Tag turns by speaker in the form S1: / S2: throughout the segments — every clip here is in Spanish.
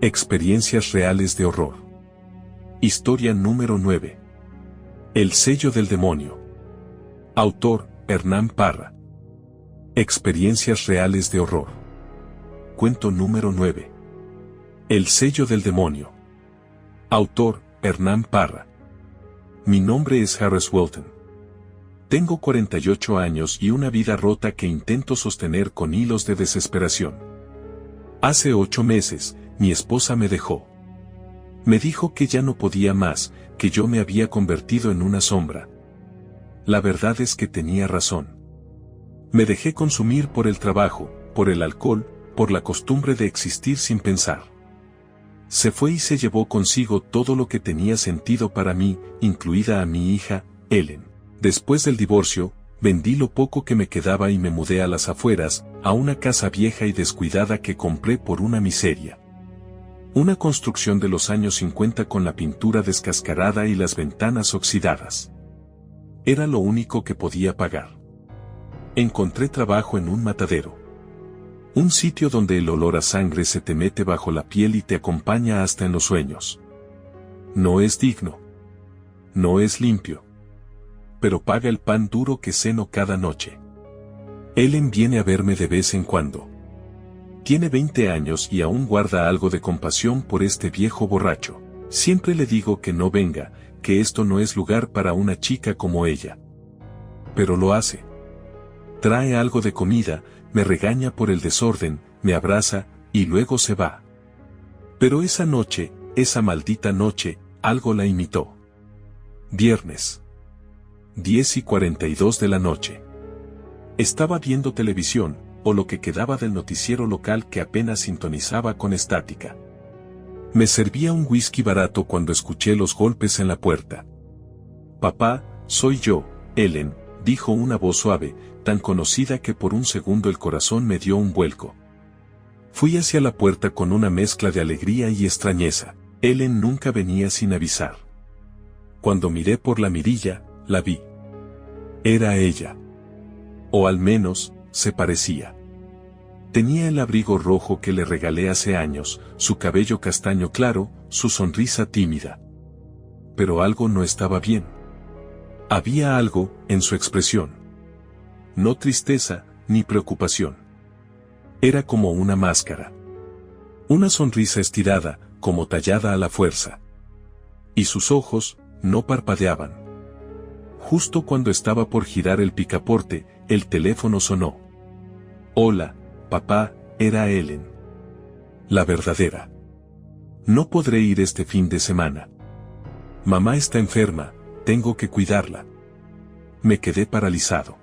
S1: Experiencias reales de horror. Historia número 9. El sello del demonio. Autor, Hernán Parra. Experiencias reales de horror. Cuento número 9. El sello del demonio. Autor, Hernán Parra. Mi nombre es Harris Walton. Tengo 48 años y una vida rota que intento sostener con hilos de desesperación. Hace 8 meses, mi esposa me dejó. Me dijo que ya no podía más, que yo me había convertido en una sombra. La verdad es que tenía razón. Me dejé consumir por el trabajo, por el alcohol, por la costumbre de existir sin pensar. Se fue y se llevó consigo todo lo que tenía sentido para mí, incluida a mi hija, Ellen. Después del divorcio, vendí lo poco que me quedaba y me mudé a las afueras, a una casa vieja y descuidada que compré por una miseria. Una construcción de los años 50 con la pintura descascarada y las ventanas oxidadas. Era lo único que podía pagar. Encontré trabajo en un matadero. Un sitio donde el olor a sangre se te mete bajo la piel y te acompaña hasta en los sueños. No es digno. No es limpio. Pero paga el pan duro que ceno cada noche. Ellen viene a verme de vez en cuando. Tiene 20 años y aún guarda algo de compasión por este viejo borracho. Siempre le digo que no venga, que esto no es lugar para una chica como ella. Pero lo hace. Trae algo de comida, me regaña por el desorden, me abraza, y luego se va. Pero esa noche, esa maldita noche, algo la imitó. Viernes. 10:42 de la noche. Estaba viendo televisión, o lo que quedaba del noticiero local que apenas sintonizaba con estática. Me servía un whisky barato cuando escuché los golpes en la puerta. «Papá, soy yo, Ellen», dijo una voz suave, tan conocida que por un segundo el corazón me dio un vuelco. Fui hacia la puerta con una mezcla de alegría y extrañeza. Ellen nunca venía sin avisar. Cuando miré por la mirilla, la vi. Era ella. O al menos, se parecía. Tenía el abrigo rojo que le regalé hace años, su cabello castaño claro, su sonrisa tímida. Pero algo no estaba bien. Había algo en su expresión. No tristeza, ni preocupación. Era como una máscara. Una sonrisa estirada, como tallada a la fuerza. Y sus ojos no parpadeaban. Justo cuando estaba por girar el picaporte, el teléfono sonó. «Hola, papá», era Ellen. La verdadera. «No podré ir este fin de semana. Mamá está enferma, tengo que cuidarla». Me quedé paralizado.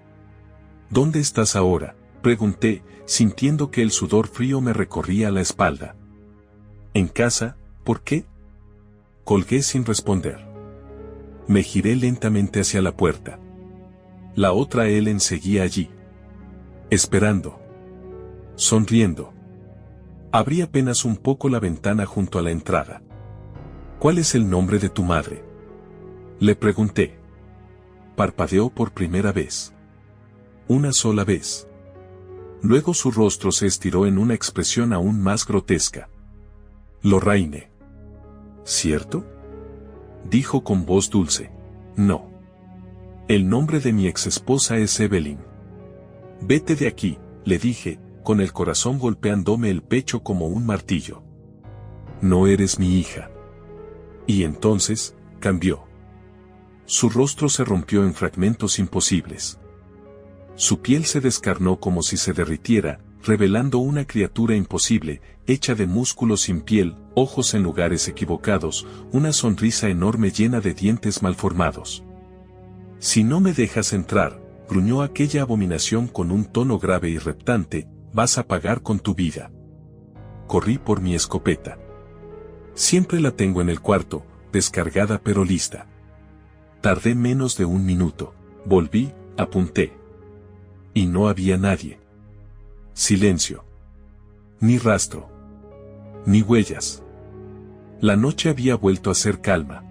S1: «¿Dónde estás ahora?», pregunté, sintiendo que el sudor frío me recorría la espalda. «En casa, ¿por qué?». Colgué sin responder. Me giré lentamente hacia la puerta. La otra Ellen seguía allí. Esperando. Sonriendo. Abrí apenas un poco la ventana junto a la entrada. «¿Cuál es el nombre de tu madre?», le pregunté. Parpadeó por primera vez. Una sola vez. Luego su rostro se estiró en una expresión aún más grotesca. «Lorraine». «¿Cierto?», dijo con voz dulce. «No. El nombre de mi exesposa es Evelyn». «Vete de aquí», le dije, con el corazón golpeándome el pecho como un martillo. «No eres mi hija». Y entonces, cambió. Su rostro se rompió en fragmentos imposibles. Su piel se descarnó como si se derritiera, revelando una criatura imposible, hecha de músculos sin piel, ojos en lugares equivocados, una sonrisa enorme llena de dientes malformados. «Si no me dejas entrar», gruñó aquella abominación con un tono grave y reptante, «vas a pagar con tu vida». Corrí por mi escopeta. Siempre la tengo en el cuarto, descargada pero lista. Tardé menos de un minuto. Volví, apunté. Y no había nadie. Silencio. Ni rastro. Ni huellas. La noche había vuelto a ser calma.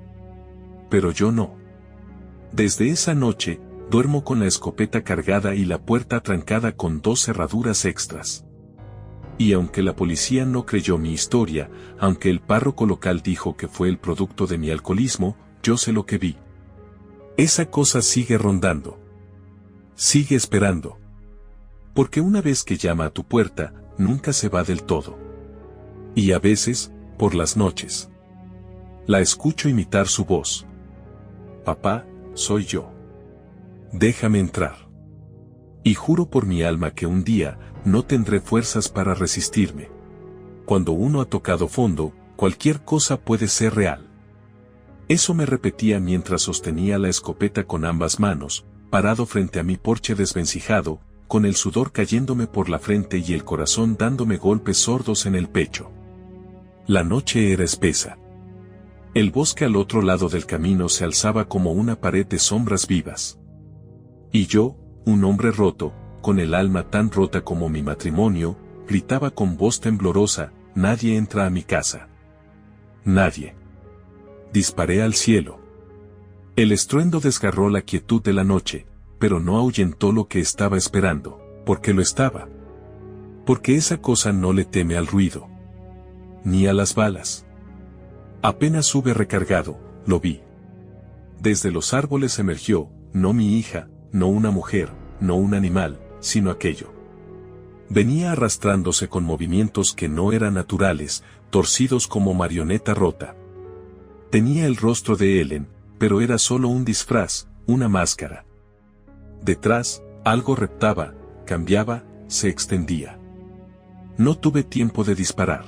S1: Pero yo no. Desde esa noche, duermo con la escopeta cargada y la puerta trancada con 2 cerraduras extras. Y aunque la policía no creyó mi historia, aunque el párroco local dijo que fue el producto de mi alcoholismo, yo sé lo que vi. Esa cosa sigue rondando. Sigue esperando. Porque una vez que llama a tu puerta, nunca se va del todo. Y a veces, por las noches, la escucho imitar su voz. Papá, soy yo. Déjame entrar. Y juro por mi alma que un día, no tendré fuerzas para resistirme. Cuando uno ha tocado fondo, cualquier cosa puede ser real. Eso me repetía mientras sostenía la escopeta con ambas manos, parado frente a mi porche desvencijado, con el sudor cayéndome por la frente y el corazón dándome golpes sordos en el pecho. La noche era espesa. El bosque al otro lado del camino se alzaba como una pared de sombras vivas. Y yo, un hombre roto, con el alma tan rota como mi matrimonio, gritaba con voz temblorosa: nadie entra a mi casa. Nadie. Disparé al cielo. El estruendo desgarró la quietud de la noche, pero no ahuyentó lo que estaba esperando, porque lo estaba. Porque esa cosa no le teme al ruido. Ni a las balas. Apenas hube recargado, lo vi. Desde los árboles emergió, no mi hija, no una mujer, no un animal, sino aquello. Venía arrastrándose con movimientos que no eran naturales, torcidos como marioneta rota. Tenía el rostro de Ellen, pero era solo un disfraz, una máscara. Detrás, algo reptaba, cambiaba, se extendía. No tuve tiempo de disparar.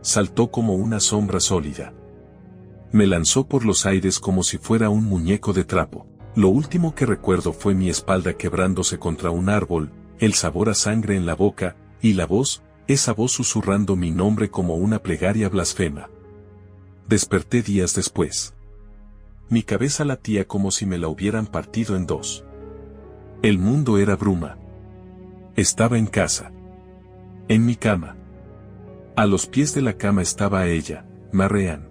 S1: Saltó como una sombra sólida. Me lanzó por los aires como si fuera un muñeco de trapo. Lo último que recuerdo fue mi espalda quebrándose contra un árbol, el sabor a sangre en la boca, y la voz, esa voz susurrando mi nombre como una plegaria blasfema. Desperté días después. Mi cabeza latía como si me la hubieran partido en dos. El mundo era bruma. Estaba en casa. En mi cama. A los pies de la cama estaba ella, Mary Ann.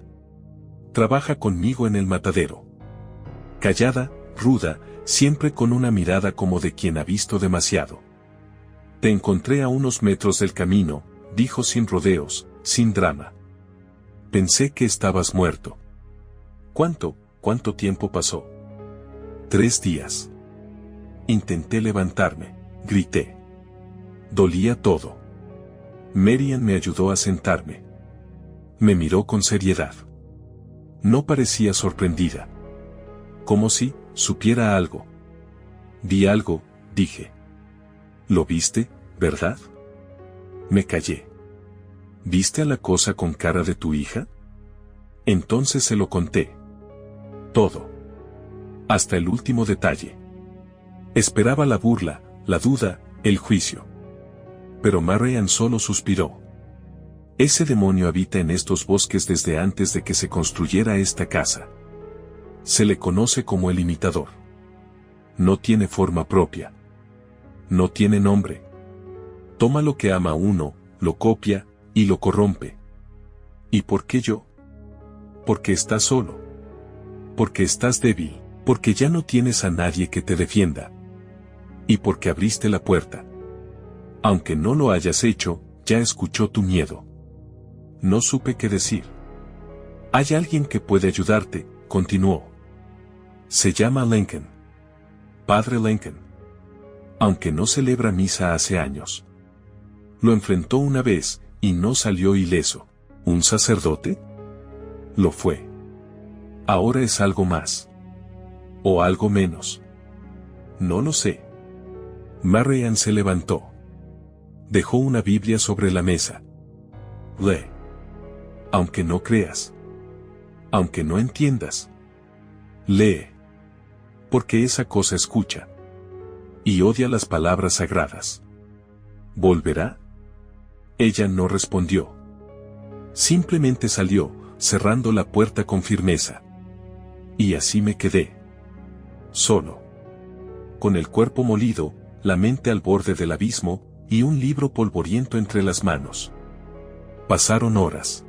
S1: Trabaja conmigo en el matadero. Callada, ruda, siempre con una mirada como de quien ha visto demasiado. Te encontré a unos metros del camino, dijo sin rodeos, sin drama. Pensé que estabas muerto. ¿Cuánto tiempo pasó? 3 días. Intenté levantarme, grité. Dolía todo. Mary Ann me ayudó a sentarme. Me miró con seriedad. No parecía sorprendida. Como si supiera algo. Vi algo, dije. ¿Lo viste, verdad? Me callé. ¿Viste a la cosa con cara de tu hija? Entonces se lo conté. Todo. Hasta el último detalle. Esperaba la burla, la duda, el juicio. Pero Mary Ann solo suspiró. Ese demonio habita en estos bosques desde antes de que se construyera esta casa. Se le conoce como el imitador. No tiene forma propia. No tiene nombre. Toma lo que ama uno, lo copia, y lo corrompe. ¿Y por qué yo? Porque estás solo. Porque estás débil, porque ya no tienes a nadie que te defienda. Y porque abriste la puerta. Aunque no lo hayas hecho, ya escuchó tu miedo. No supe qué decir. Hay alguien que puede ayudarte, continuó. Se llama Lincoln. Padre Lincoln. Aunque no celebra misa hace años. Lo enfrentó una vez, y no salió ileso. ¿Un sacerdote? Lo fue. Ahora es algo más. O algo menos. No lo sé. Mary Ann se levantó. Dejó una Biblia sobre la mesa. Lee. Aunque no creas. Aunque no entiendas. Lee. Porque esa cosa escucha. Y odia las palabras sagradas. ¿Volverá? Ella no respondió. Simplemente salió, cerrando la puerta con firmeza. Y así me quedé. Solo. Con el cuerpo molido, la mente al borde del abismo, y un libro polvoriento entre las manos. Pasaron horas.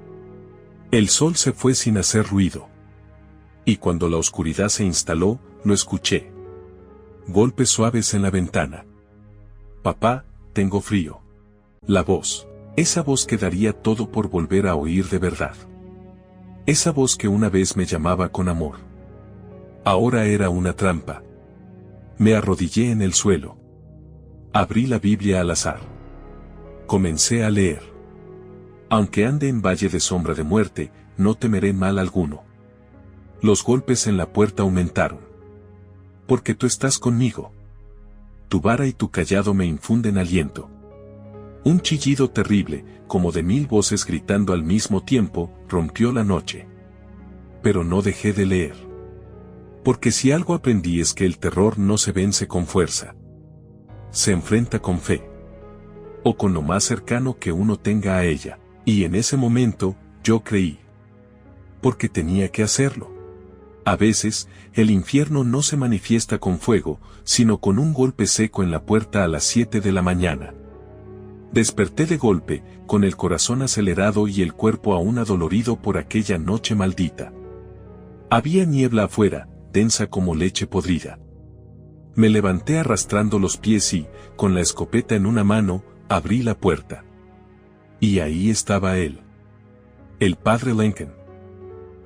S1: El sol se fue sin hacer ruido. Y cuando la oscuridad se instaló, lo escuché. Golpes suaves en la ventana. Papá, tengo frío. La voz. Esa voz que daría todo por volver a oír de verdad. Esa voz que una vez me llamaba con amor. Ahora era una trampa. Me arrodillé en el suelo. Abrí la Biblia al azar. Comencé a leer. Aunque ande en valle de sombra de muerte, no temeré mal alguno. Los golpes en la puerta aumentaron. Porque tú estás conmigo. Tu vara y tu cayado me infunden aliento. Un chillido terrible, como de 1000 voces gritando al mismo tiempo, rompió la noche. Pero no dejé de leer. Porque si algo aprendí es que el terror no se vence con fuerza. Se enfrenta con fe. O con lo más cercano que uno tenga a ella. Y en ese momento, yo creí. Porque tenía que hacerlo. A veces, el infierno no se manifiesta con fuego, sino con un golpe seco en la puerta a las 7 de la mañana. Desperté de golpe, con el corazón acelerado y el cuerpo aún adolorido por aquella noche maldita. Había niebla afuera, densa como leche podrida. Me levanté arrastrando los pies y, con la escopeta en una mano, abrí la puerta. Y ahí estaba él. El padre Lincoln.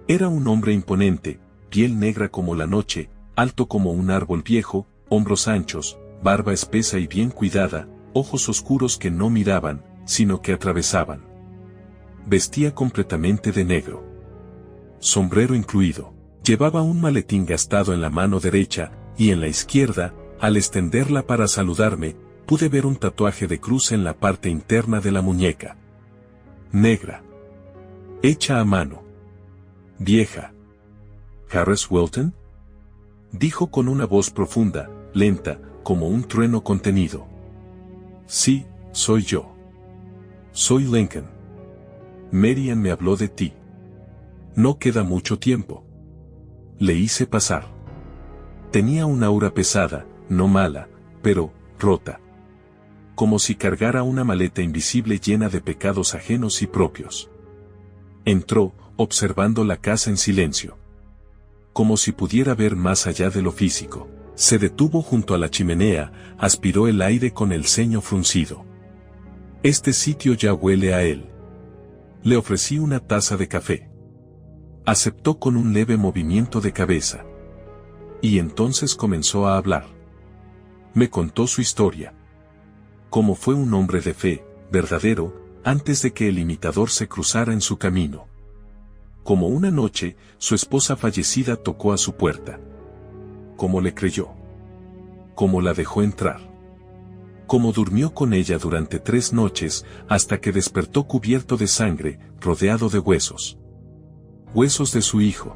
S1: Era un hombre imponente, piel negra como la noche, alto como un árbol viejo, hombros anchos, barba espesa y bien cuidada, ojos oscuros que no miraban, sino que atravesaban. Vestía completamente de negro. Sombrero incluido. Llevaba un maletín gastado en la mano derecha, y en la izquierda, al extenderla para saludarme, pude ver un tatuaje de cruz en la parte interna de la muñeca. Negra. Hecha a mano. Vieja. ¿Harris Wilton? Dijo con una voz profunda, lenta, como un trueno contenido. Sí, soy yo. Soy Lincoln. Marian me habló de ti. No queda mucho tiempo. Le hice pasar. Tenía un aura pesada, no mala, pero rota. Como si cargara una maleta invisible llena de pecados ajenos y propios. Entró, observando la casa en silencio. Como si pudiera ver más allá de lo físico. Se detuvo junto a la chimenea, aspiró el aire con el ceño fruncido. Este sitio ya huele a él. Le ofrecí una taza de café. Aceptó con un leve movimiento de cabeza. Y entonces comenzó a hablar. Me contó su historia. Cómo fue un hombre de fe, verdadero, antes de que el imitador se cruzara en su camino. Como una noche, su esposa fallecida tocó a su puerta. Cómo le creyó. Cómo la dejó entrar. Cómo durmió con ella durante 3 noches, hasta que despertó cubierto de sangre, rodeado de huesos. Huesos de su hijo.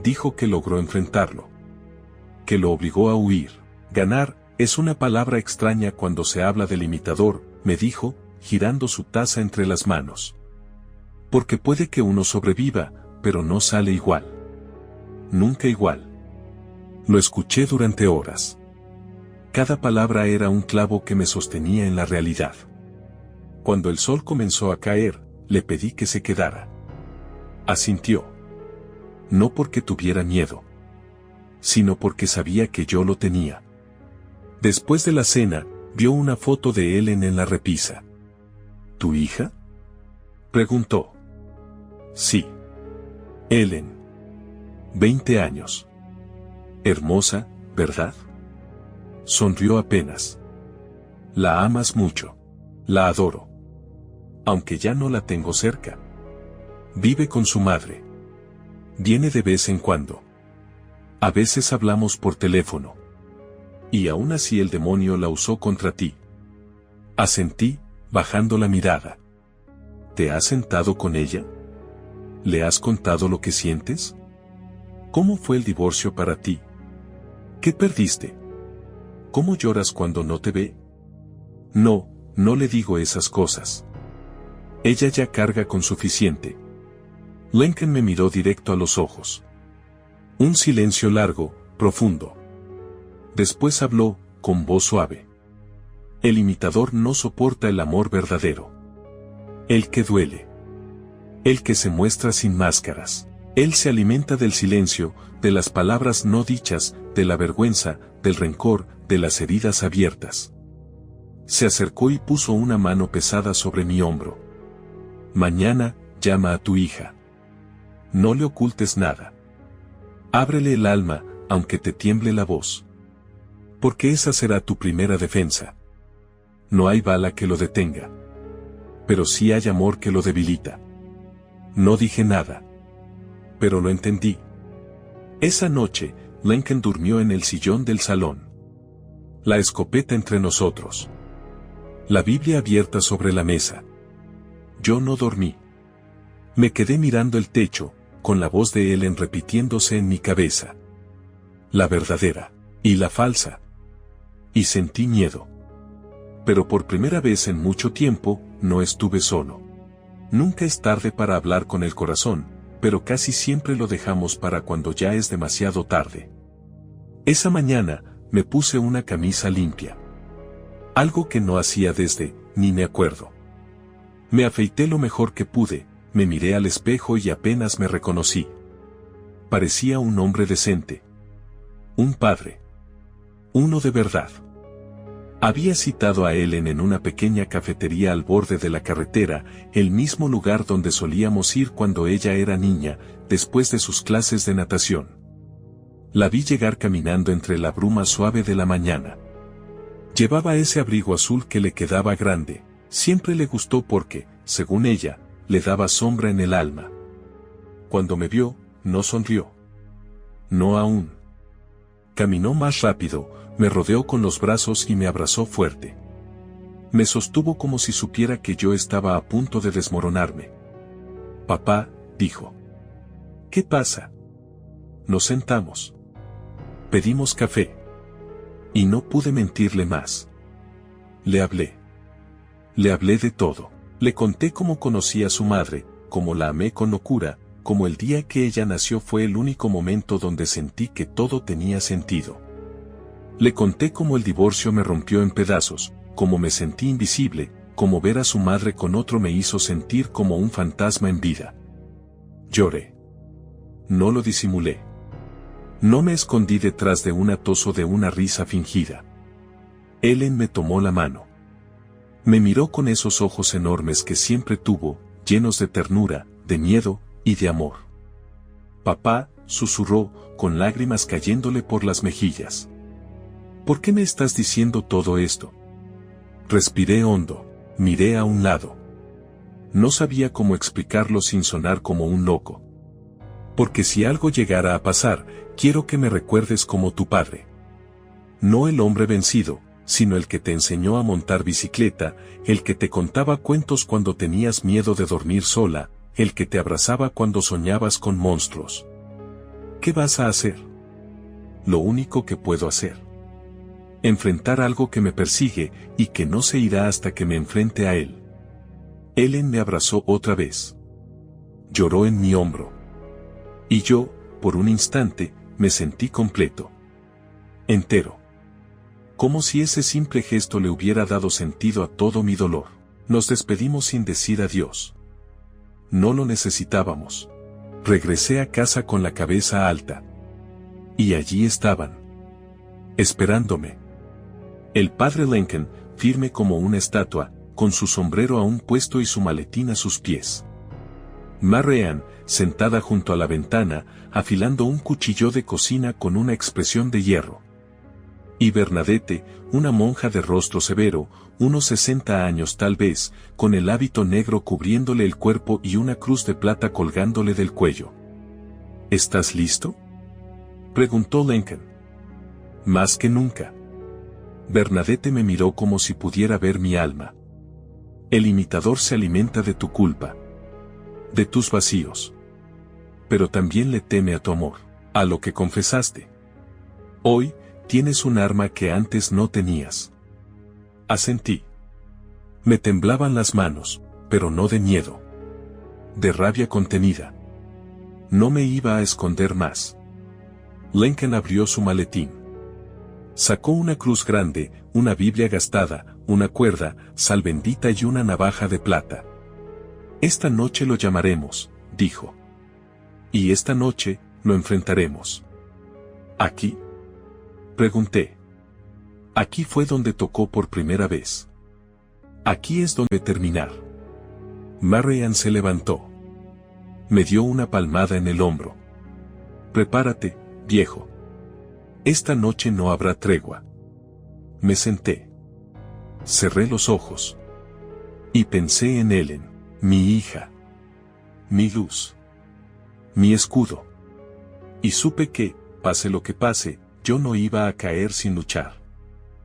S1: Dijo que logró enfrentarlo. Que lo obligó a huir. Ganar, es una palabra extraña cuando se habla del imitador, me dijo, girando su taza entre las manos. Porque puede que uno sobreviva, pero no sale igual. Nunca igual. Lo escuché durante horas. Cada palabra era un clavo que me sostenía en la realidad. Cuando el sol comenzó a caer, le pedí que se quedara. Asintió. No porque tuviera miedo, sino porque sabía que yo lo tenía. Después de la cena, vio una foto de Ellen en la repisa. ¿Tu hija?, preguntó. Sí. Ellen. 20 años. Hermosa, ¿verdad? Sonrió apenas. La amas mucho. La adoro. Aunque ya no la tengo cerca. Vive con su madre. Viene de vez en cuando. A veces hablamos por teléfono. Y aún así el demonio la usó contra ti. Asentí, bajando la mirada. ¿Te has sentado con ella? ¿Le has contado lo que sientes? ¿Cómo fue el divorcio para ti? ¿Qué perdiste? ¿Cómo lloras cuando no te ve? No, no le digo esas cosas. Ella ya carga con suficiente. Lincoln me miró directo a los ojos. Un silencio largo, profundo. Después habló, con voz suave. El imitador no soporta el amor verdadero. El que duele. El que se muestra sin máscaras. Él se alimenta del silencio, de las palabras no dichas, de la vergüenza, del rencor, de las heridas abiertas. Se acercó y puso una mano pesada sobre mi hombro. Mañana, llama a tu hija. No le ocultes nada. Ábrele el alma, aunque te tiemble la voz. Porque esa será tu primera defensa. No hay bala que lo detenga. Pero sí hay amor que lo debilita. No dije nada. Pero lo entendí. Esa noche, Lincoln durmió en el sillón del salón. La escopeta entre nosotros. La Biblia abierta sobre la mesa. Yo no dormí. Me quedé mirando el techo, con la voz de Ellen repitiéndose en mi cabeza. La verdadera, y la falsa. Y sentí miedo. Pero por primera vez en mucho tiempo, no estuve solo. Nunca es tarde para hablar con el corazón, pero casi siempre lo dejamos para cuando ya es demasiado tarde. Esa mañana, me puse una camisa limpia. Algo que no hacía desde, ni me acuerdo. Me afeité lo mejor que pude, me miré al espejo y apenas me reconocí. Parecía un hombre decente. Un padre. Uno de verdad. Había citado a Ellen en una pequeña cafetería al borde de la carretera, el mismo lugar donde solíamos ir cuando ella era niña, después de sus clases de natación. La vi llegar caminando entre la bruma suave de la mañana. Llevaba ese abrigo azul que le quedaba grande, siempre le gustó porque, según ella, le daba sombra en el alma. Cuando me vio, no sonrió. No aún. Caminó más rápido, me rodeó con los brazos y me abrazó fuerte. Me sostuvo como si supiera que yo estaba a punto de desmoronarme. Papá, dijo. ¿Qué pasa? Nos sentamos. Pedimos café. Y no pude mentirle más. Le hablé. Le hablé de todo. Le conté cómo conocí a su madre, cómo la amé con locura, cómo el día que ella nació fue el único momento donde sentí que todo tenía sentido. Le conté cómo el divorcio me rompió en pedazos, cómo me sentí invisible, cómo ver a su madre con otro me hizo sentir como un fantasma en vida. Lloré. No lo disimulé. No me escondí detrás de un atoso de una risa fingida. Ellen me tomó la mano. Me miró con esos ojos enormes que siempre tuvo, llenos de ternura, de miedo y de amor. Papá, susurró, con lágrimas cayéndole por las mejillas. ¿Por qué me estás diciendo todo esto? Respiré hondo, miré a un lado. No sabía cómo explicarlo sin sonar como un loco. Porque si algo llegara a pasar, quiero que me recuerdes como tu padre. No el hombre vencido, sino el que te enseñó a montar bicicleta, el que te contaba cuentos cuando tenías miedo de dormir sola, el que te abrazaba cuando soñabas con monstruos. ¿Qué vas a hacer? Lo único que puedo hacer. Enfrentar algo que me persigue y que no se irá hasta que me enfrente a él. Ellen me abrazó otra vez. Lloró en mi hombro. Y yo, por un instante, me sentí completo. Entero. Como si ese simple gesto le hubiera dado sentido a todo mi dolor. Nos despedimos sin decir adiós. No lo necesitábamos. Regresé a casa con la cabeza alta. Y allí estaban. Esperándome. El padre Lincoln, firme como una estatua, con su sombrero aún puesto y su maletín a sus pies. Marianne, sentada junto a la ventana, afilando un cuchillo de cocina con una expresión de hierro. Y Bernadette, una monja de rostro severo, unos 60 años tal vez, con el hábito negro cubriéndole el cuerpo y una cruz de plata colgándole del cuello. ¿Estás listo?, preguntó Lincoln. Más que nunca. Bernadette me miró como si pudiera ver mi alma. El imitador se alimenta de tu culpa. De tus vacíos. Pero también le teme a tu amor, a lo que confesaste. Hoy, tienes un arma que antes no tenías. Asentí. Me temblaban las manos, pero no de miedo. De rabia contenida. No me iba a esconder más. Lincoln abrió su maletín. Sacó una cruz grande, una Biblia gastada, una cuerda, sal bendita y una navaja de plata. Esta noche lo llamaremos, dijo. Y esta noche, lo enfrentaremos. ¿Aquí?, pregunté. Aquí fue donde tocó por primera vez. Aquí es donde terminar. Marianne se levantó. Me dio una palmada en el hombro. Prepárate, viejo. Esta noche no habrá tregua. Me senté. Cerré los ojos. Y pensé en Ellen, mi hija. Mi luz. Mi escudo. Y supe que, pase lo que pase, yo no iba a caer sin luchar.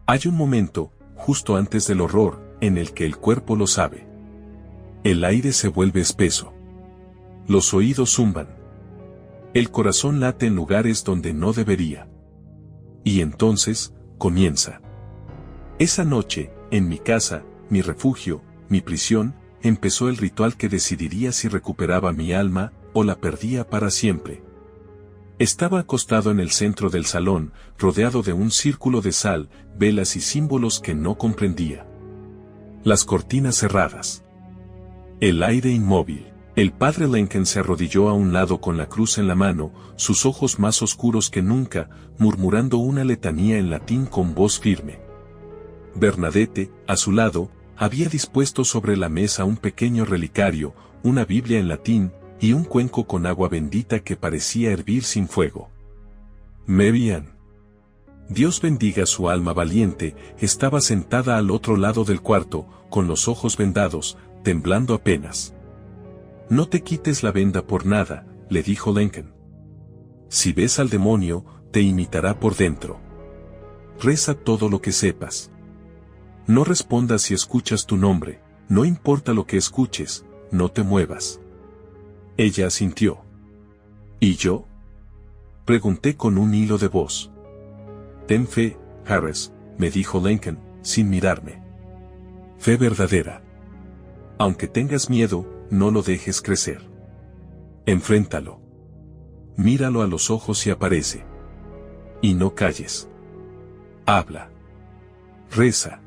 S1: Hay un momento, justo antes del horror, en el que el cuerpo lo sabe. El aire se vuelve espeso. Los oídos zumban. El corazón late en lugares donde no debería. Y entonces, comienza. Esa noche, en mi casa, mi refugio, mi prisión, empezó el ritual que decidiría si recuperaba mi alma, o la perdía para siempre. Estaba acostado en el centro del salón, rodeado de un círculo de sal, velas y símbolos que no comprendía. Las cortinas cerradas. El aire inmóvil. El padre Lincoln se arrodilló a un lado con la cruz en la mano, sus ojos más oscuros que nunca, murmurando una letanía en latín con voz firme. Bernadette, a su lado, había dispuesto sobre la mesa un pequeño relicario, una Biblia en latín, y un cuenco con agua bendita que parecía hervir sin fuego. Marianne. Dios bendiga su alma valiente, estaba sentada al otro lado del cuarto, con los ojos vendados, temblando apenas. No te quites la venda por nada, le dijo Lincoln. Si ves al demonio, te imitará por dentro. Reza todo lo que sepas. No respondas si escuchas tu nombre, no importa lo que escuches, no te muevas. Ella asintió. ¿Y yo? Pregunté con un hilo de voz. Ten fe, Harris, me dijo Lincoln, sin mirarme. Fe verdadera. Aunque tengas miedo, no lo dejes crecer. Enfréntalo. Míralo a los ojos y aparece. Y no calles. Habla. Reza.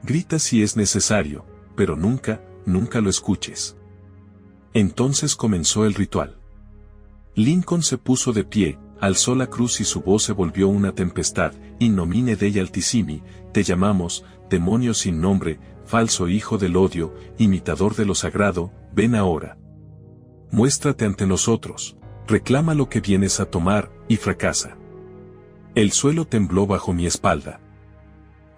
S1: Grita si es necesario, pero nunca, nunca lo escuches. Entonces comenzó el ritual. Lincoln se puso de pie, alzó la cruz y su voz se volvió una tempestad. In nomine Dei Altissimi, te llamamos, demonio sin nombre, falso hijo del odio, imitador de lo sagrado, ven ahora. Muéstrate ante nosotros, reclama lo que vienes a tomar, y fracasa. El suelo tembló bajo mi espalda.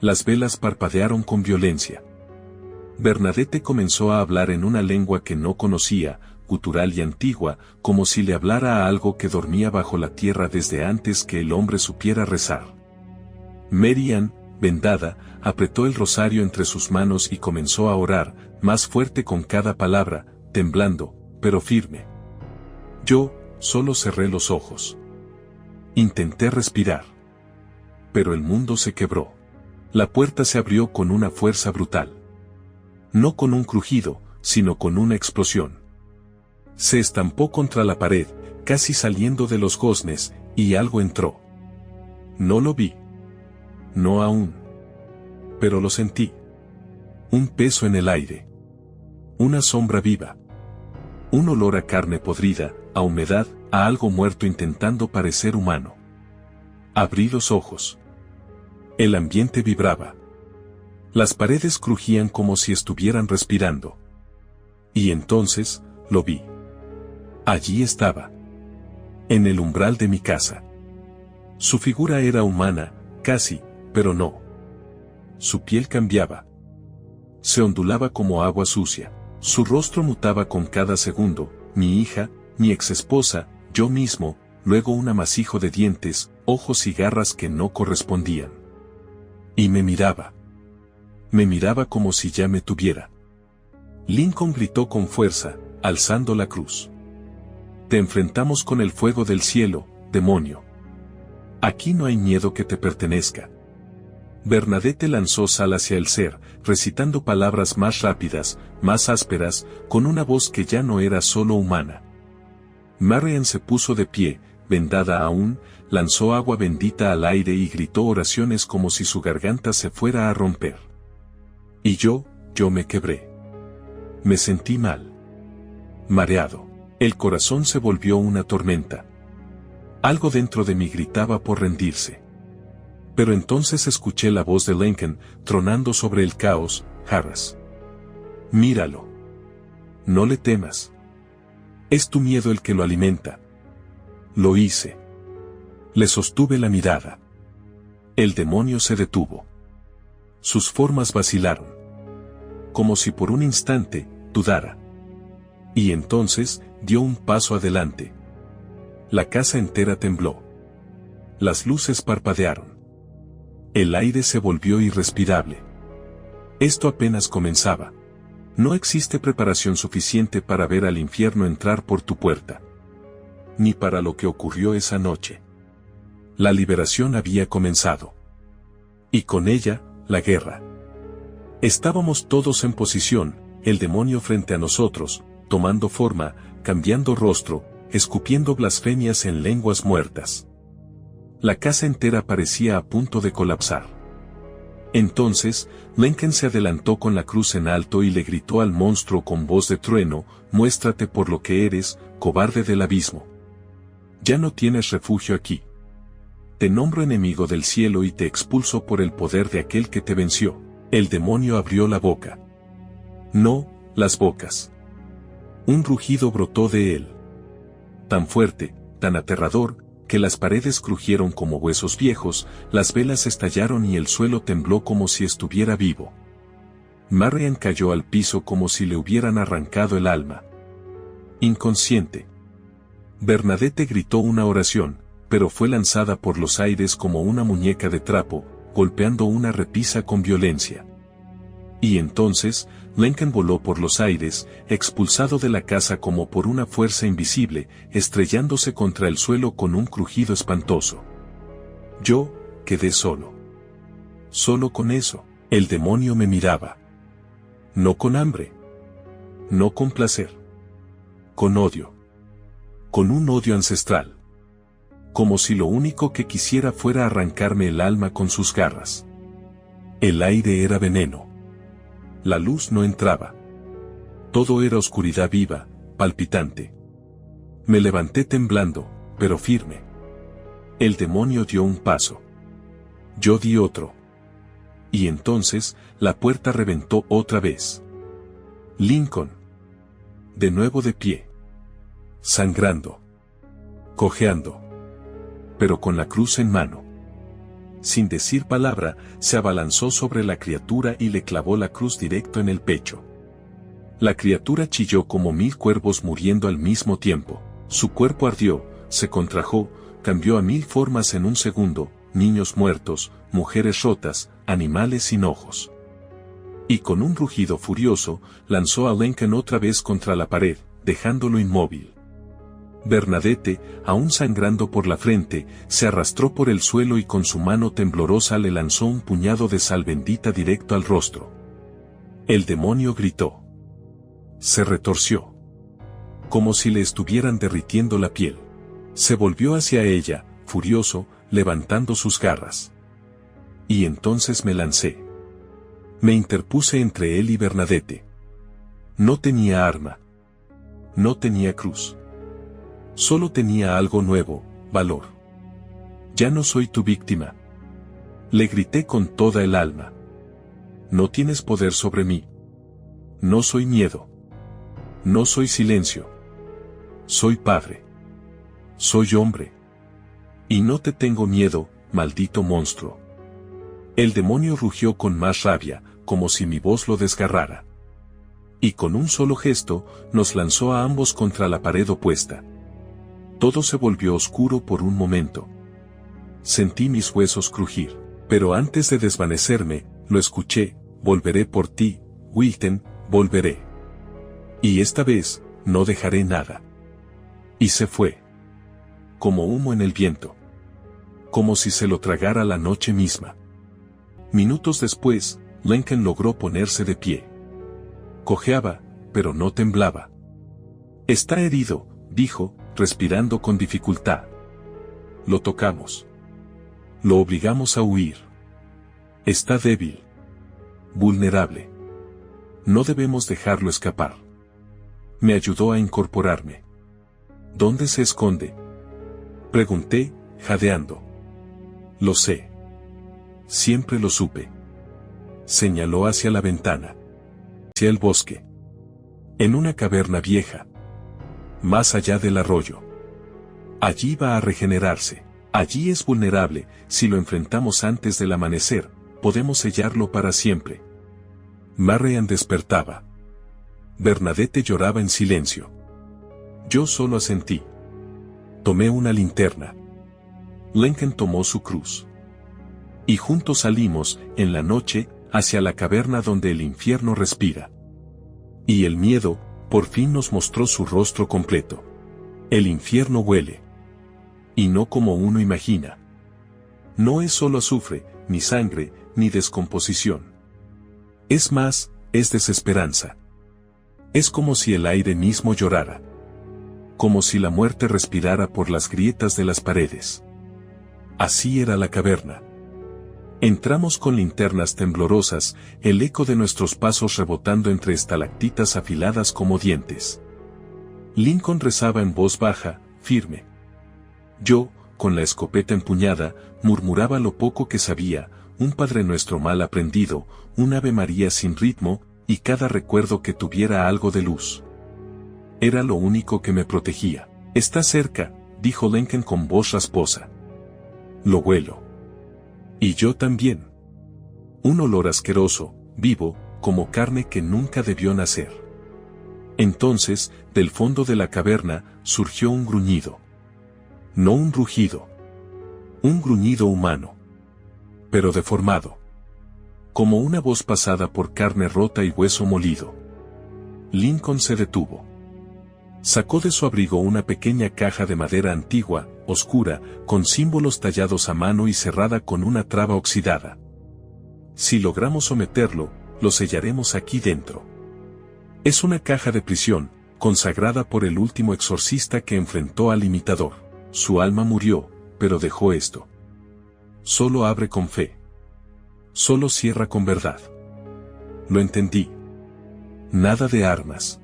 S1: Las velas parpadearon con violencia. Bernadette comenzó a hablar en una lengua que no conocía, gutural y antigua, como si le hablara a algo que dormía bajo la tierra desde antes que el hombre supiera rezar. Marianne, vendada, apretó el rosario entre sus manos y comenzó a orar, más fuerte con cada palabra, temblando, pero firme. Yo, solo cerré los ojos. Intenté respirar. Pero el mundo se quebró. La puerta se abrió con una fuerza brutal. No con un crujido, sino con una explosión. Se estampó contra la pared, casi saliendo de los goznes, y algo entró. No lo vi. No aún. Pero lo sentí. Un peso en el aire. Una sombra viva. Un olor a carne podrida, a humedad, a algo muerto intentando parecer humano. Abrí los ojos. El ambiente vibraba. Las paredes crujían como si estuvieran respirando. Y entonces, lo vi. Allí estaba. En el umbral de mi casa. Su figura era humana, casi, pero no. Su piel cambiaba. Se ondulaba como agua sucia. Su rostro mutaba con cada segundo, mi hija, mi exesposa, yo mismo, luego un amasijo de dientes, ojos y garras que no correspondían. Y me miraba. Me miraba como si ya me tuviera. Lincoln gritó con fuerza, alzando la cruz. Te enfrentamos con el fuego del cielo, demonio. Aquí no hay miedo que te pertenezca. Bernadette lanzó sal hacia el ser, recitando palabras más rápidas, más ásperas, con una voz que ya no era solo humana. Marianne se puso de pie, vendada aún, lanzó agua bendita al aire y gritó oraciones como si su garganta se fuera a romper. Y yo me quebré. Me sentí mal. Mareado. El corazón se volvió una tormenta. Algo dentro de mí gritaba por rendirse. Pero entonces escuché la voz de Lincoln, tronando sobre el caos, Harras. Míralo. No le temas. Es tu miedo el que lo alimenta. Lo hice. Le sostuve la mirada. El demonio se detuvo. Sus formas vacilaron. Como si por un instante dudara. Y entonces dio un paso adelante. La casa entera tembló. Las luces parpadearon. El aire se volvió irrespirable. Esto apenas comenzaba. No existe preparación suficiente para ver al infierno entrar por tu puerta. Ni para lo que ocurrió esa noche. La liberación había comenzado. Y con ella, la guerra. Estábamos todos en posición, el demonio frente a nosotros, tomando forma, cambiando rostro, escupiendo blasfemias en lenguas muertas. La casa entera parecía a punto de colapsar. Entonces, Lincoln se adelantó con la cruz en alto y le gritó al monstruo con voz de trueno: «Muéstrate por lo que eres, cobarde del abismo. Ya no tienes refugio aquí. Te nombro enemigo del cielo y te expulso por el poder de aquel que te venció». El demonio abrió la boca. No, las bocas. Un rugido brotó de él. Tan fuerte, tan aterrador, que las paredes crujieron como huesos viejos, las velas estallaron y el suelo tembló como si estuviera vivo. Marian cayó al piso como si le hubieran arrancado el alma. Inconsciente. Bernadette gritó una oración, pero fue lanzada por los aires como una muñeca de trapo, golpeando una repisa con violencia. Y entonces, Lincoln voló por los aires, expulsado de la casa como por una fuerza invisible, estrellándose contra el suelo con un crujido espantoso. Yo quedé solo. Solo con eso, el demonio me miraba. No con hambre. No con placer. Con odio. Con un odio ancestral. Como si lo único que quisiera fuera arrancarme el alma con sus garras. El aire era veneno. La luz no entraba. Todo era oscuridad viva, palpitante. Me levanté temblando, pero firme. El demonio dio un paso. Yo di otro. Y entonces, la puerta reventó otra vez. Lincoln. De nuevo de pie. Sangrando. Cojeando. Pero con la cruz en mano. Sin decir palabra, se abalanzó sobre la criatura y le clavó la cruz directo en el pecho. La criatura chilló como 1000 cuervos muriendo al mismo tiempo. Su cuerpo ardió, se contrajo, cambió a 1000 formas en un segundo: niños muertos, mujeres rotas, animales sin ojos. Y con un rugido furioso, lanzó a Lincoln otra vez contra la pared, dejándolo inmóvil. Bernadette, aún sangrando por la frente, se arrastró por el suelo y con su mano temblorosa le lanzó un puñado de sal bendita directo al rostro. El demonio gritó. Se retorció. Como si le estuvieran derritiendo la piel. Se volvió hacia ella, furioso, levantando sus garras. Y entonces me lancé. Me interpuse entre él y Bernadette. No tenía arma. No tenía cruz. Solo tenía algo nuevo: valor. Ya no soy tu víctima. Le grité con toda el alma. No tienes poder sobre mí. No soy miedo. No soy silencio. Soy padre. Soy hombre. Y no te tengo miedo, maldito monstruo. El demonio rugió con más rabia, como si mi voz lo desgarrara. Y con un solo gesto, nos lanzó a ambos contra la pared opuesta. Todo se volvió oscuro por un momento. Sentí mis huesos crujir, pero antes de desvanecerme, lo escuché: volveré por ti, Wilton, volveré. Y esta vez, no dejaré nada. Y se fue. Como humo en el viento. Como si se lo tragara la noche misma. Minutos después, Lincoln logró ponerse de pie. Cojeaba, pero no temblaba. Está herido, dijo, respirando con dificultad. Lo tocamos. Lo obligamos a huir. Está débil. Vulnerable. No debemos dejarlo escapar. Me ayudó a incorporarme. ¿Dónde se esconde?, pregunté, jadeando. Lo sé. Siempre lo supe. Señaló hacia la ventana. hacia el bosque. En una caverna vieja. Más allá del arroyo. Allí va a regenerarse. Allí es vulnerable, si lo enfrentamos antes del amanecer, podemos sellarlo para siempre. Marian despertaba. Bernadette lloraba en silencio. Yo solo asentí. Tomé una linterna. Lincoln tomó su cruz. Y juntos salimos, en la noche, hacia la caverna donde el infierno respira. Y el miedo, por fin nos mostró su rostro completo. El infierno huele. Y no como uno imagina. No es solo azufre, ni sangre, ni descomposición. Es más, es desesperanza. Es como si el aire mismo llorara. Como si la muerte respirara por las grietas de las paredes. Así era la caverna. Entramos con linternas temblorosas, el eco de nuestros pasos rebotando entre estalactitas afiladas como dientes. Lincoln rezaba en voz baja, firme. Yo, con la escopeta empuñada, murmuraba lo poco que sabía, un Padre Nuestro mal aprendido, un Ave María sin ritmo, y cada recuerdo que tuviera algo de luz. Era lo único que me protegía. Está cerca, dijo Lincoln con voz rasposa. Lo huelo. Y yo también. Un olor asqueroso, vivo, como carne que nunca debió nacer. Entonces, del fondo de la caverna, surgió un gruñido. No un rugido. Un gruñido humano. Pero deformado. Como una voz pasada por carne rota y hueso molido. Lincoln se detuvo. Sacó de su abrigo una pequeña caja de madera antigua, oscura, con símbolos tallados a mano y cerrada con una traba oxidada. Si logramos someterlo, lo sellaremos aquí dentro. Es una caja de prisión, consagrada por el último exorcista que enfrentó al imitador. Su alma murió, pero dejó esto. Solo abre con fe. Solo cierra con verdad. Lo entendí. Nada de armas.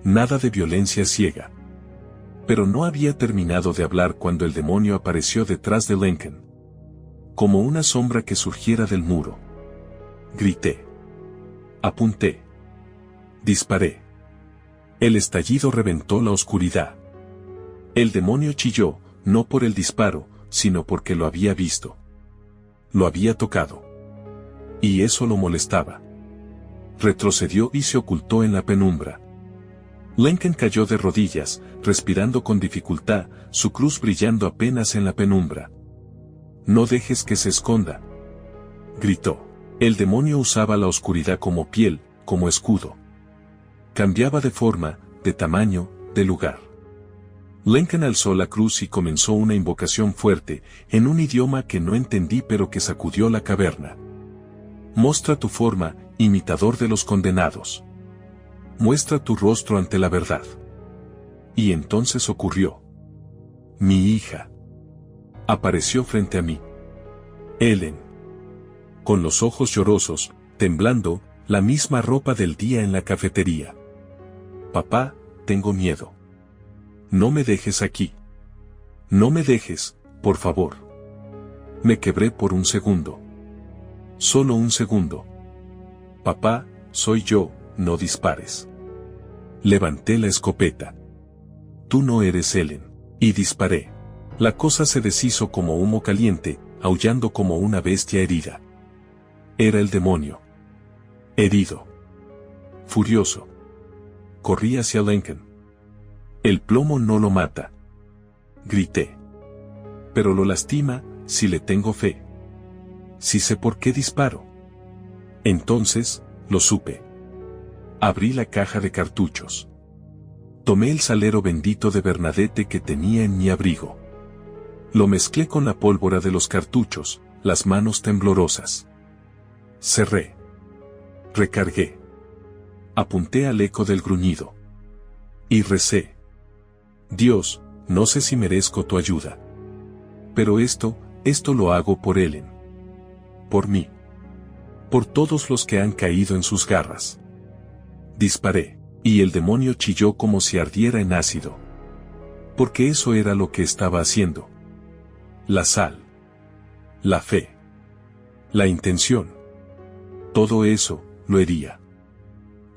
S1: Nada de violencia ciega. Pero no había terminado de hablar cuando el demonio apareció detrás de Lincoln. Como una sombra que surgiera del muro. Grité. Apunté. Disparé. El estallido reventó la oscuridad. El demonio chilló, no por el disparo, sino porque lo había visto. Lo había tocado. Y eso lo molestaba. Retrocedió y se ocultó en la penumbra. Lincoln cayó de rodillas, respirando con dificultad, su cruz brillando apenas en la penumbra. No dejes que se esconda. Gritó. El demonio usaba la oscuridad como piel, como escudo. Cambiaba de forma, de tamaño, de lugar. Lincoln alzó la cruz y comenzó una invocación fuerte, en un idioma que no entendí pero que sacudió la caverna. Muestra tu forma, imitador de los condenados. Muestra tu rostro ante la verdad. Y entonces ocurrió. Mi hija. Apareció frente a mí. Ellen. Con los ojos llorosos, temblando, la misma ropa del día en la cafetería. Papá, tengo miedo. No me dejes aquí. No me dejes, por favor. Me quebré por un segundo. Solo un segundo. Papá, soy yo, no dispares. Levanté la escopeta. Tú no eres Ellen. Y disparé. La cosa se deshizo como humo caliente, aullando como una bestia herida. Era el demonio. Herido. Furioso. Corrí hacia Lincoln. El plomo no lo mata. Grité. Pero lo lastima, si le tengo fe. Si sé por qué disparo. Entonces, lo supe. Abrí la caja de cartuchos. Tomé el salero bendito de Bernadette que tenía en mi abrigo. Lo mezclé con la pólvora de los cartuchos, las manos temblorosas. Cerré. Recargué. Apunté al eco del gruñido. Y recé. Dios, no sé si merezco tu ayuda. Pero esto lo hago por Ellen. Por mí. Por todos los que han caído en sus garras. Disparé, y el demonio chilló como si ardiera en ácido. Porque eso era lo que estaba haciendo. La sal. La fe. La intención. Todo eso, lo hería.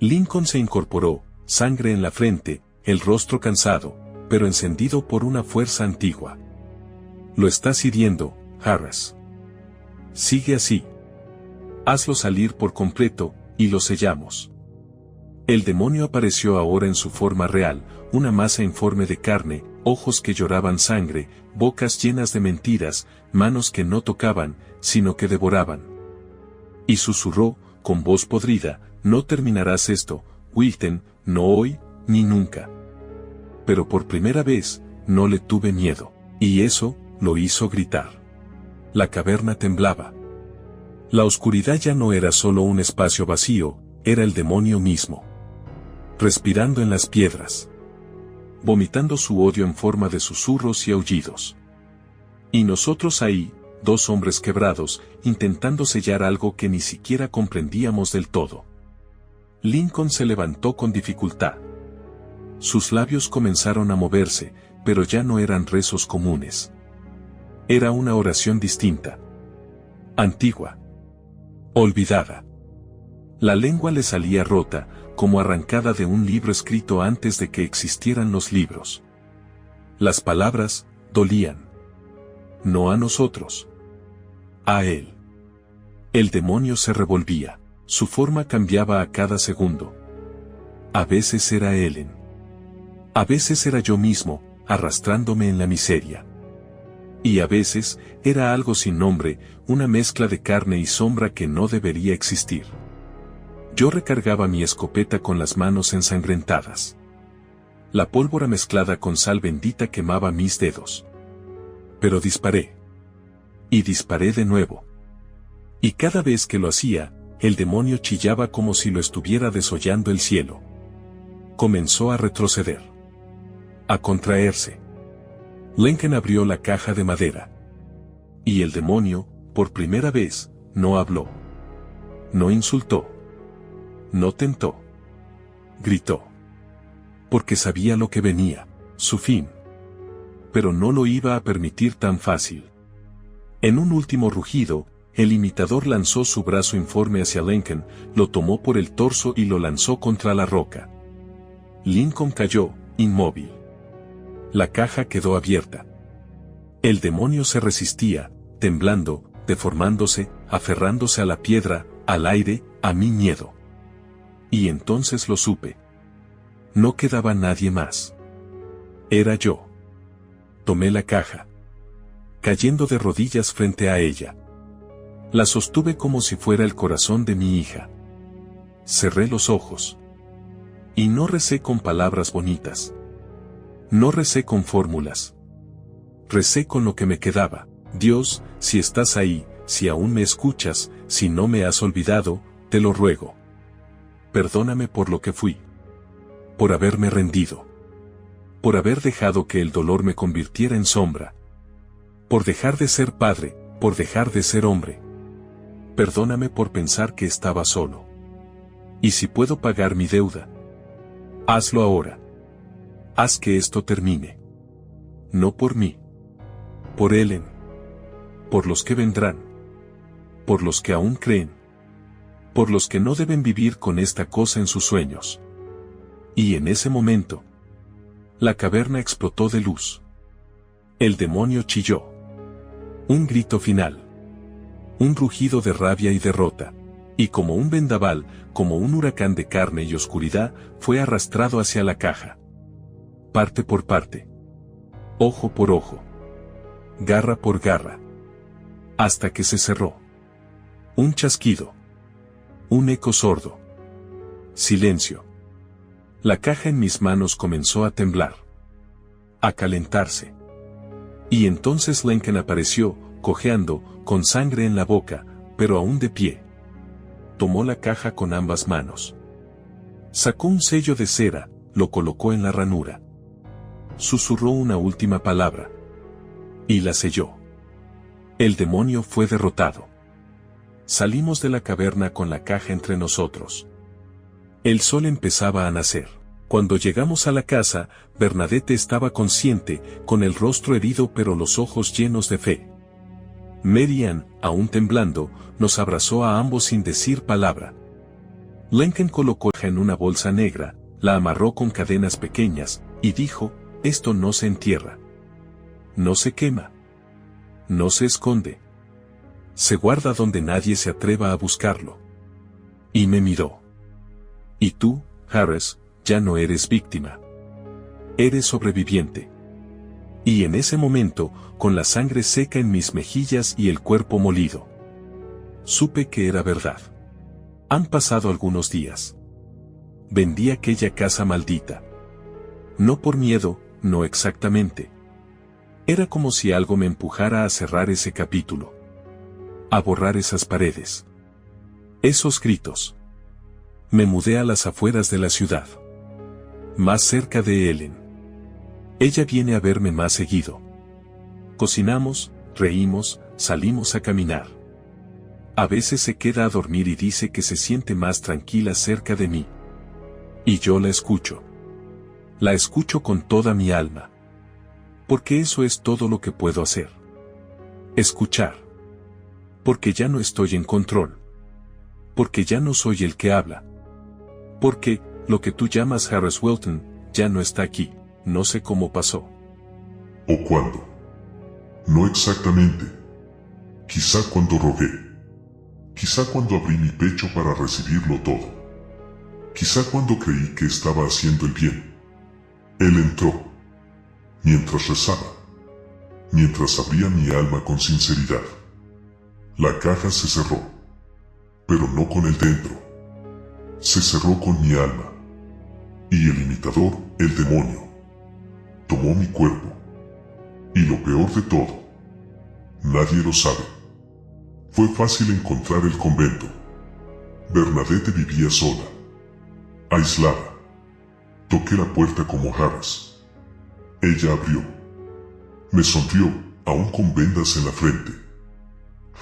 S1: Lincoln se incorporó, sangre en la frente, el rostro cansado, pero encendido por una fuerza antigua. Lo estás hiriendo, Harris. Sigue así. Hazlo salir por completo, y lo sellamos. El demonio apareció ahora en su forma real, una masa informe de carne, ojos que lloraban sangre, bocas llenas de mentiras, manos que no tocaban, sino que devoraban. Y susurró, con voz podrida, no terminarás esto, Wilton, no hoy, ni nunca. Pero por primera vez, no le tuve miedo, y eso, lo hizo gritar. La caverna temblaba. La oscuridad ya no era solo un espacio vacío, era el demonio mismo. Respirando en las piedras. Vomitando su odio en forma de susurros y aullidos. Y nosotros ahí, dos hombres quebrados, intentando sellar algo que ni siquiera comprendíamos del todo. Lincoln se levantó con dificultad. Sus labios comenzaron a moverse, pero ya no eran rezos comunes. Era una oración distinta. Antigua. Olvidada. La lengua le salía rota, como arrancada de un libro escrito antes de que existieran los libros. Las palabras, dolían. No a nosotros. A él. El demonio se revolvía, su forma cambiaba a cada segundo. A veces era Ellen. A veces era yo mismo, arrastrándome en la miseria. Y a veces, era algo sin nombre, una mezcla de carne y sombra que no debería existir. Yo recargaba mi escopeta con las manos ensangrentadas. La pólvora mezclada con sal bendita quemaba mis dedos. Pero disparé. Y disparé de nuevo. Y cada vez que lo hacía, el demonio chillaba como si lo estuviera desollando el cielo. Comenzó a retroceder. A contraerse. Lincoln abrió la caja de madera. Y el demonio, por primera vez, no habló. No insultó. No tentó. Gritó. Porque sabía lo que venía, su fin. Pero no lo iba a permitir tan fácil. En un último rugido, el imitador lanzó su brazo informe hacia Lincoln, lo tomó por el torso y lo lanzó contra la roca. Lincoln cayó, inmóvil. La caja quedó abierta. El demonio se resistía, temblando, deformándose, aferrándose a la piedra, al aire, a mi miedo. Y entonces lo supe. No quedaba nadie más. Era yo. Tomé la caja. Cayendo de rodillas frente a ella. La sostuve como si fuera el corazón de mi hija. Cerré los ojos. Y no recé con palabras bonitas. No recé con fórmulas. Recé con lo que me quedaba. Dios, si estás ahí, si aún me escuchas, si no me has olvidado, te lo ruego. Perdóname por lo que fui. Por haberme rendido. Por haber dejado que el dolor me convirtiera en sombra. Por dejar de ser padre, por dejar de ser hombre. Perdóname por pensar que estaba solo. Y si puedo pagar mi deuda, hazlo ahora. Haz que esto termine. No por mí. Por Ellen. Por los que vendrán. Por los que aún creen. Por los que no deben vivir con esta cosa en sus sueños. Y en ese momento, la caverna explotó de luz. El demonio chilló. Un grito final. Un rugido de rabia y derrota. Y como un vendaval, como un huracán de carne y oscuridad, fue arrastrado hacia la caja. Parte por parte. Ojo por ojo. Garra por garra. Hasta que se cerró. Un chasquido. Un eco sordo. Silencio. La caja en mis manos comenzó a temblar. A calentarse. Y entonces Lincoln apareció, cojeando, con sangre en la boca, pero aún de pie. Tomó la caja con ambas manos. Sacó un sello de cera, lo colocó en la ranura. Susurró una última palabra. Y la selló. El demonio fue derrotado. Salimos de la caverna con la caja entre nosotros. El sol empezaba a nacer. Cuando llegamos a la casa, Bernadette estaba consciente, con el rostro herido pero los ojos llenos de fe. Mary Ann, aún temblando, nos abrazó a ambos sin decir palabra. Lincoln colocó en una bolsa negra, la amarró con cadenas pequeñas, y dijo, esto no se entierra. No se quema. No se esconde. Se guarda donde nadie se atreva a buscarlo. Y me miró. Y tú, Harris, ya no eres víctima. Eres sobreviviente. Y en ese momento, con la sangre seca en mis mejillas y el cuerpo molido, supe que era verdad. Han pasado algunos días. Vendí aquella casa maldita. No por miedo, no exactamente. Era como si algo me empujara a cerrar ese capítulo. A borrar esas paredes. Esos gritos. Me mudé a las afueras de la ciudad. Más cerca de Ellen. Ella viene a verme más seguido. Cocinamos, reímos, salimos a caminar. A veces se queda a dormir y dice que se siente más tranquila cerca de mí. Y yo la escucho. La escucho con toda mi alma. Porque eso es todo lo que puedo hacer. Escuchar. Porque ya no estoy en control. Porque ya no soy el que habla. Porque, lo que tú llamas Harris Wilton, ya no está aquí, no sé cómo pasó.
S2: ¿O cuándo? No exactamente. Quizá cuando rogué. Quizá cuando abrí mi pecho para recibirlo todo. Quizá cuando creí que estaba haciendo el bien. Él entró. Mientras rezaba. Mientras abría mi alma con sinceridad. La caja se cerró. Pero no con el dentro. Se cerró con mi alma. Y el imitador, el demonio, tomó mi cuerpo. Y lo peor de todo, nadie lo sabe. Fue fácil encontrar el convento. Bernadette vivía sola. Aislada. Toqué la puerta como Harris. Ella abrió. Me sonrió, aún con vendas en la frente.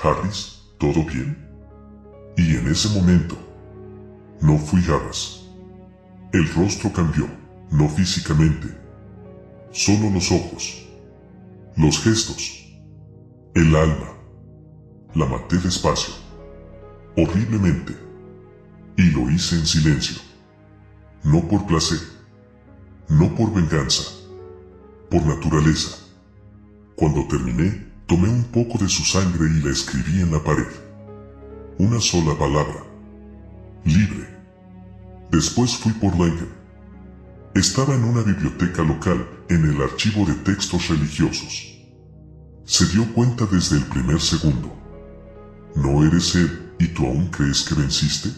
S2: Harris, ¿todo bien? Y en ese momento, no fui Harris. El rostro cambió, no físicamente. Solo los ojos. Los gestos. El alma. La maté despacio. Horriblemente. Y lo hice en silencio. No por placer. No por venganza. Por naturaleza. Cuando terminé, tomé un poco de su sangre y la escribí en la pared. Una sola palabra. Libre. Después fui por Lincoln. Estaba en una biblioteca local, en el archivo de textos religiosos. Se dio cuenta desde el primer segundo. ¿No eres él, y tú aún crees que venciste?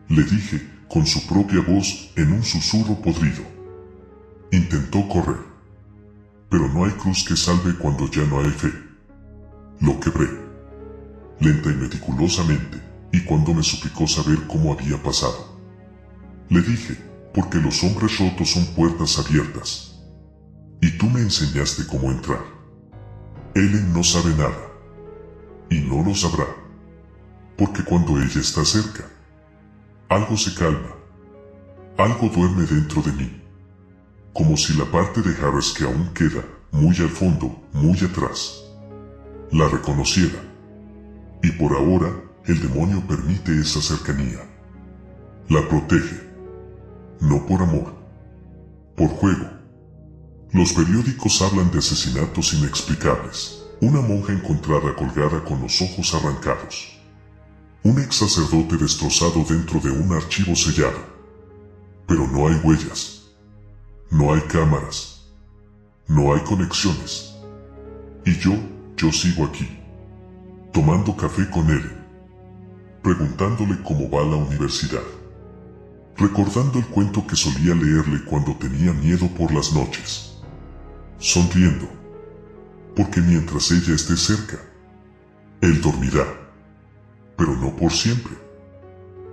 S2: Le dije, con su propia voz, en un susurro podrido. Intentó correr. Pero no hay cruz que salve cuando ya no hay fe. Lo quebré. Lenta y meticulosamente, y cuando me suplicó saber cómo había pasado. Le dije, porque los hombres rotos son puertas abiertas. Y tú me enseñaste cómo entrar. Ellen no sabe nada. Y no lo sabrá. Porque cuando ella está cerca, algo se calma. Algo duerme dentro de mí. Como si la parte de Harris que aún queda, muy al fondo, muy atrás, la reconociera. Y por ahora, el demonio permite esa cercanía. La protege. No por amor. Por juego. Los periódicos hablan de asesinatos inexplicables. Una monja encontrada colgada con los ojos arrancados. Un ex sacerdote destrozado dentro de un archivo sellado. Pero no hay huellas. No hay cámaras. No hay conexiones. Y yo sigo aquí. Tomando café con él. Preguntándole cómo va la universidad. Recordando el cuento que solía leerle cuando tenía miedo por las noches. Sonriendo. Porque mientras ella esté cerca, él dormirá. Pero no por siempre.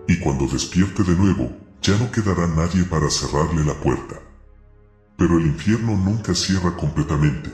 S2: Y cuando despierte de nuevo, ya no quedará nadie para cerrarle la puerta. Pero el infierno nunca cierra completamente.